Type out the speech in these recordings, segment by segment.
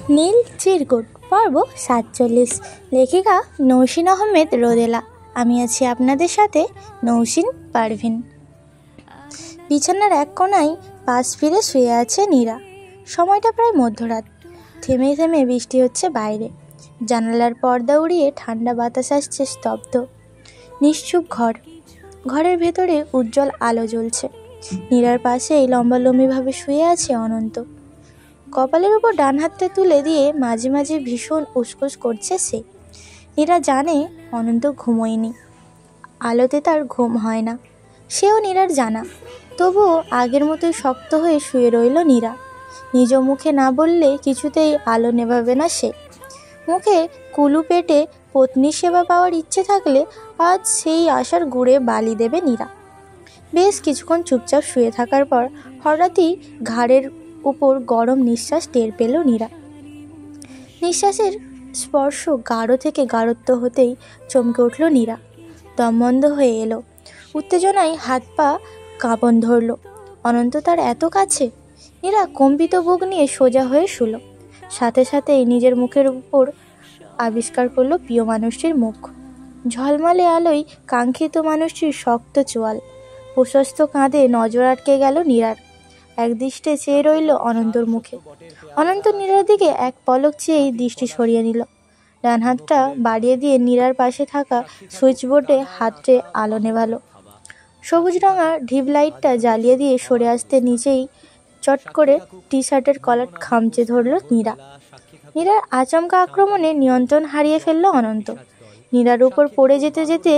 নীল চিরকুট পর্ব 47। লেখিকা নৌসিন আহমেদ রোদেলা। আমি আছি আপনাদের সাথে নৌসিন পারভিন। বিছানার এক কোণায় পাশ ফিরে শুয়ে আছে নীরা। সময়টা প্রায় মধ্যরাত। থেমে থেমে বৃষ্টি হচ্ছে বাইরে। জানালার পর্দা উড়িয়ে ঠান্ডা বাতাস আসছে স্তব্ধ। নিশ্চুপ ঘরের ভেতরে উজ্জ্বল আলো জ্বলছে। নীরার পাশেই লম্বালম্বিভাবে শুয়ে আছে অনন্ত। কপালের উপর ডান হাতটা তুলে দিয়ে মাঝে মাঝে ভীষণ উসকুস করছে সে। নীরা জানে অনন্ত ঘুমোয়নি, আলোতে তার ঘুম হয় না। সেও নীরার জানা। তবুও আগের মতোই শক্ত হয়ে শুয়ে রইল নীরা। নিজ মুখে না বললে কিছুতেই আলো নেভাবে না সে। মুখে কুলু পেটে পত্নীর সেবা পাওয়ার ইচ্ছে থাকলে আজ সেই আশার গুড়ে বালি দেবে নীরা। বেশ কিছুক্ষণ চুপচাপ শুয়ে থাকার পর হঠাৎই ঘাড়ের উপর গরম নিঃশ্বাস টের পেল নীরা। নিঃশ্বাসের স্পর্শ গাঢ় থেকে গাঢ়ত্ব হতেই চমকে উঠল নীরা। দম বন্ধ হয়ে এলো। উত্তেজনায় হাত পা কাঁপন ধরল। অনন্ত তার এত কাছে। নীরা কম্পিত বুক নিয়ে সোজা হয়ে শুল। সাথে সাথেই নিজের মুখের উপর আবিষ্কার করলো প্রিয় মানুষটির মুখ। ঝলমলে আলোয় কাঙ্ক্ষিত মানুষটির শক্ত চোয়াল। প্রশস্ত কাঁধে নজর আটকে গেল নীরার। একদৃষ্টে চেয়ে রইল অনন্তর মুখে। অনন্ত নীরার দিকে এক পলক চেয়েই দৃষ্টি সরিয়ে নিল। ডান হাতটা বাড়িয়ে দিয়ে নীরার পাশে থাকা সুইচবোর্ডে হাতটে আলো নেভালো। সবুজ রঙা ডিপ লাইটটা জ্বালিয়ে দিয়ে সরে আসতে নিচেই চট করে টি শার্টের কলার খামচে ধরল নীরা। নীরার আচমকা আক্রমণে নিয়ন্ত্রণ হারিয়ে ফেলল অনন্ত। নীরার উপর পড়ে যেতে যেতে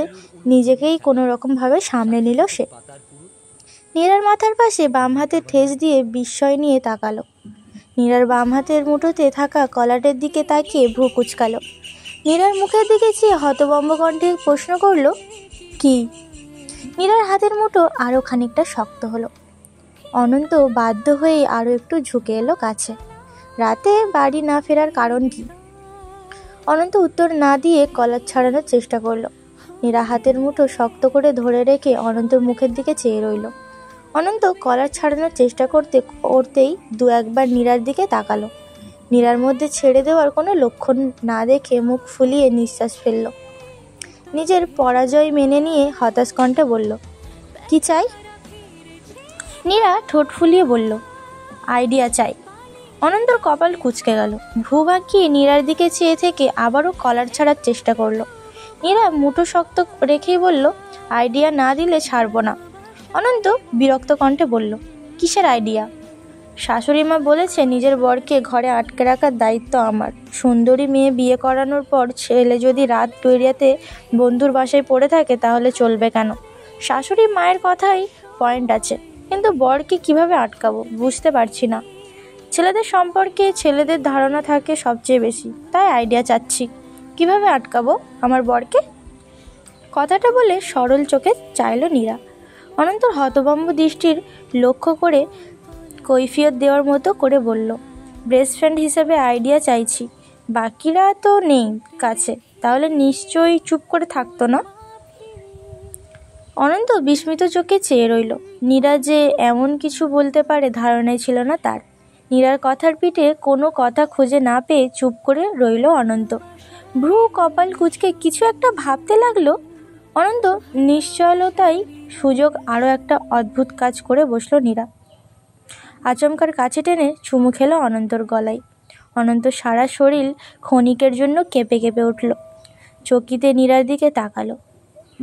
নিজেকেই কোনো রকমভাবে সামনে নিল সে। নীরার মাথার পাশে বাম হাতে ঠেস দিয়ে বিস্ময় নিয়ে তাকালো। নীরার বাম হাতের মুঠোতে থাকা কলারের দিকে তাকিয়ে ভ্রু কুচকালো। নীরার মুখের দিকে চেয়ে হতভম্ব কণ্ঠে প্রশ্ন করল, কি? নীরার হাতের মুঠো আরও খানিকটা শক্ত হলো। অনন্ত বাধ্য হয়েই আরও একটু ঝুঁকে এলো কাছে। রাতে বাড়ি না ফেরার কারণ কি? অনন্ত উত্তর না দিয়ে কলার ছাড়ানোর চেষ্টা করলো। নীরা হাতের মুঠো শক্ত করে ধরে রেখে অনন্তর মুখের দিকে চেয়ে রইল। অনন্ত কলার ছাড়ানোর চেষ্টা করতেই দু একবার নীরার দিকে তাকালো। নীরার মধ্যে ছেড়ে দেওয়ার কোনো লক্ষণ না দেখে মুখ ফুলিয়ে নিঃশ্বাস ফেলল। নিজের পরাজয় মেনে নিয়ে হতাশ কণ্ঠে বলল, কি চাই? নীরা ঠোঁট ফুলিয়ে বলল, আইডিয়া চাই। অনন্তর কপাল কুঁচকে গেল। ভ্রু বাঁকিয়ে নীরার দিকে চেয়ে থেকে আবারও কলার ছাড়ার চেষ্টা করলো। নীরা মুঠো শক্ত রেখেই বলল, আইডিয়া না দিলে ছাড়বো না। অনন্ত বিরক্ত কণ্ঠে বলল, কিসের আইডিয়া? শাশুড়ি মা বলেছে নিজের বরকে ঘরে আটকে রাখার দায়িত্ব আমার। সুন্দরী মেয়ে বিয়ে করানোর পর ছেলে যদি রাত তৈরিয়াতে বন্ধুর বাসায় পড়ে থাকে তাহলে চলবে কেন? শাশুড়ি মায়ের কথাই পয়েন্ট আছে, কিন্তু বরকে কিভাবে আটকাবো বুঝতে পারছি না। ছেলেদের সম্পর্কে ছেলেদের ধারণা থাকে সবচেয়ে বেশি, তাই আইডিয়া চাচ্ছি কিভাবে আটকাবো আমার বরকে। কথাটা বলে সরল চোখে চাইল নীরা। অনন্তর হতভম্ব দৃষ্টির লক্ষ্য করে কৈফিয়ত দেওয়ার মতো করে বলল, বেস্ট ফ্রেন্ড হিসেবে আইডিয়া চাইছি, বাকিরা তো নেই কাছে, তাহলে নিশ্চয়ই চুপ করে থাকতো না। অনন্ত বিস্মিত চোখে চেয়ে রইল। নীরা যে এমন কিছু বলতে পারে ধারণাই ছিল না তার। নীরার কথার পিঠে কোনো কথা খুঁজে না পেয়ে চুপ করে রইল অনন্ত। ভ্রু কপাল কুঁচকে কিছু একটা ভাবতে লাগলো। অনন্ত নিশ্চলতাই সুযোগ আরও একটা অদ্ভুত কাজ করে বসলো নীরা। আচমকার কাছে টেনে চুমু খেলো অনন্তর গলায়। অনন্ত সারা শরীর ক্ষণিকের জন্য কেঁপে কেঁপে উঠল। চকিতে নীরার দিকে তাকালো।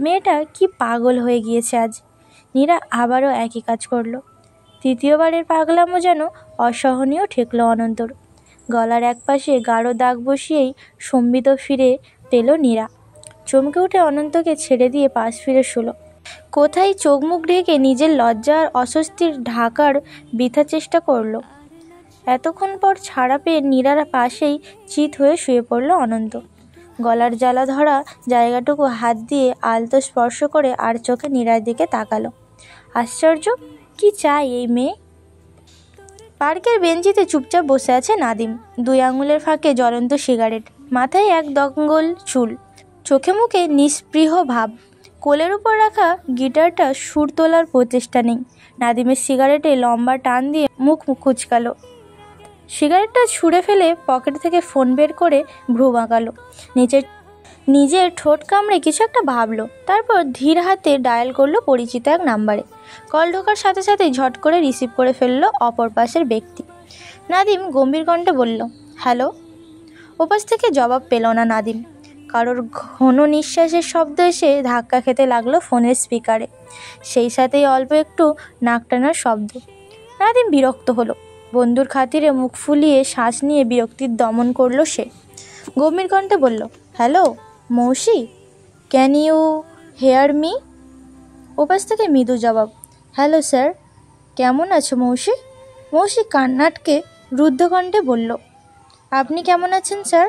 মেয়েটা কি পাগল হয়ে গিয়েছে আজ। নীরা আবারও একই কাজ করলো। তৃতীয়বারের পাগলামো যেন অসহনীয় ঠেকলো অনন্তর। গলার একপাশে গাঢ় দাগ বসিয়েই সম্বিত ফিরে পেল নীরা। চমকে উঠে অনন্তকে ছেড়ে দিয়ে পাশ ফিরে শুল। কোথায় চোখ মুখ ঢেকে নিজের লজ্জা আর অস্বস্তির ঢাকার বৃথা চেষ্টা করল। এতক্ষণ পর ছাড়া পেয়ে নীরার পাশেই চিত হয়ে শুয়ে পড়ল অনন্ত। গলার জ্বালা ধরা জায়গাটুকু হাত দিয়ে আলতো স্পর্শ করে আর চোখে নীরার দিকে তাকালো। আশ্চর্য, কি চাই এই মেয়ে? পার্কের বেঞ্চিতে চুপচাপ বসে আছে নাদিম। 2 আঙুলের ফাঁকে জ্বলন্ত সিগারেট, মাথায় এক দঙ্গল চুল, চোখে মুখে নিস্পৃহ ভাব। কোলের উপর রাখা গিটারটা সুর তোলার প্রচেষ্টা নেই। নাদিমের সিগারেটে লম্বা টান দিয়ে মুখ কুঁচকালো। সিগারেটটা ছুঁড়ে ফেলে পকেট থেকে ফোন বের করে ভ্রু বাঁকালো। নিজের ঠোঁট কামড়ে কিছু একটা ভাবলো, তারপর ধীর হাতে ডায়াল করলো পরিচিত এক নাম্বারে। কল ঢোকার সাথে সাথেই ঝট করে রিসিভ করে ফেললো অপর পাশের ব্যক্তি। নাদিম গম্ভীর কণ্ঠে বলল, হ্যালো। ওপাশ থেকে জবাব পেল না নাদিম। কারোর ঘন নিঃশ্বাসের শব্দ এসে ধাক্কা খেতে লাগলো ফোনের স্পিকারে, সেই সাথেই অল্প একটু নাক টানার শব্দ। নাদিম বিরক্ত হলো। বন্ধুর খাতিরে মুখ ফুলিয়ে শ্বাস নিয়ে বিরক্তির দমন করলো সে। গম্ভীর কণ্ঠে বলল, হ্যালো মৌসি, ক্যান ইউ হেয়ার মি? ওপাশ থেকে মৃদু জবাব, হ্যালো স্যার, কেমন আছো মৌসি? মৌসি কান্নাটকে রুদ্ধ কণ্ঠে বলল, আপনি কেমন আছেন স্যার?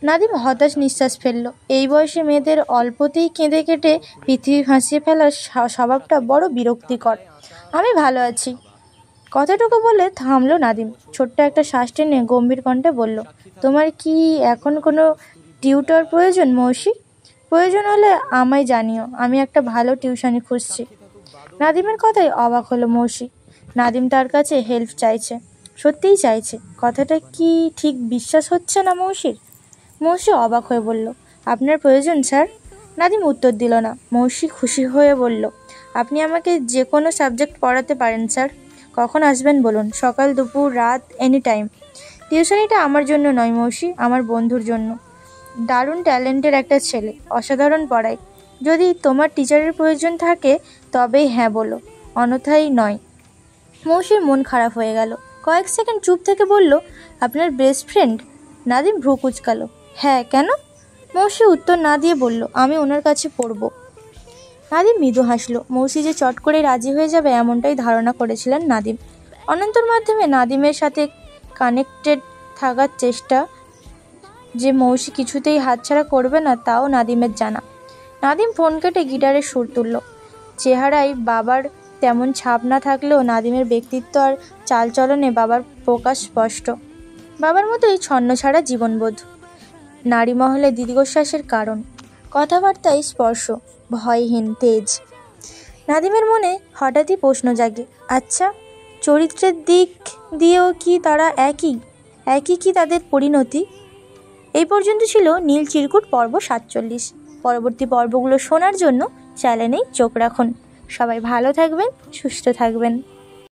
নাদিম হতাশ নিঃশ্বাস ফেলল। এই বয়সে মেয়েদের অল্পতেই কেঁদে কেটে পৃথিবী ভাসিয়ে ফেলার স্বভাবটা বড় বিরক্তিকর। আমি ভালো আছি। কথাটুকু বলে থামলো নাদিম। ছোট্ট একটা শ্বাস টেনে গম্ভীর কণ্ঠে বলল, তোমার কি এখন কোনো টিউটর প্রয়োজন মৌসি? প্রয়োজন হলে আমায় জানিও, আমি একটা ভালো টিউশনি খুঁজছি। নাদিমের কথায় অবাক হলো মৌসি। নাদিম তার কাছে হেল্প চাইছে, সত্যিই চাইছে। কথাটা কি ঠিক বিশ্বাস হচ্ছে না মৌসির? মৌসি অবাক হয়ে বলল, আপনার প্রয়োজন স্যার? নাদিম উত্তর দিল না। মৌসি খুশি হয়ে বলল, আপনি আমাকে যে কোনো সাবজেক্ট পড়াতে পারেন স্যার। কখন আসবেন বলুন, সকাল দুপুর রাত এনি টাইম। টিউশনিটা আমার জন্য নয় মৌসি, আমার বন্ধুর জন্য। দারুণ ট্যালেন্টের একটা ছেলে, অসাধারণ পড়ায়। যদি তোমার টিচারের প্রয়োজন থাকে তবেই হ্যাঁ বলো, অন্যথায় নয়। মৌসির মন খারাপ হয়ে গেল। কয়েক সেকেন্ড চুপ থেকে বলল, আপনার বেস্ট ফ্রেন্ড? নাদিম ভ্রু কুঁচকালো। হ্যাঁ, কেন? মৌসি উত্তর না দিয়ে বলল, আমি ওনার কাছে পড়ব। নাদিম মৃদু হাসলো। মৌসি যে চট করে রাজি হয়ে যাবে এমনটাই ধারণা করেছিলেন নাদিম। অনন্তর মাধ্যমে নাদিমের সাথে কানেক্টেড থাকার চেষ্টা যে মৌসি কিছুতেই হাতছাড়া করবে না তাও নাদিমের জানা। নাদিম ফোন কেটে গিটারের সুর তুলল। চেহারায় বাবার তেমন ছাপ না থাকলেও নাদিমের ব্যক্তিত্ব আর চালচলনে বাবার প্রকাশ স্পষ্ট। বাবার মতোই ছন্নছাড়া জীবনবোধ, নারী মহলে দীর্ঘশ্বাসের কারণ, কথাবার্তায় স্পর্শ, ভয়হীন তেজ। নাদিমের মনে হঠাৎই প্রশ্ন জাগে, আচ্ছা, চরিত্রের দিক দিয়েও কি তারা একই কি তাদের পরিণতি? এই পর্যন্ত ছিল নীল চিরকুট পর্ব 47। পরবর্তী পর্বগুলো শোনার জন্য চ্যানেলেই চোখ রাখুন। সবাই ভালো থাকবেন, সুস্থ থাকবেন।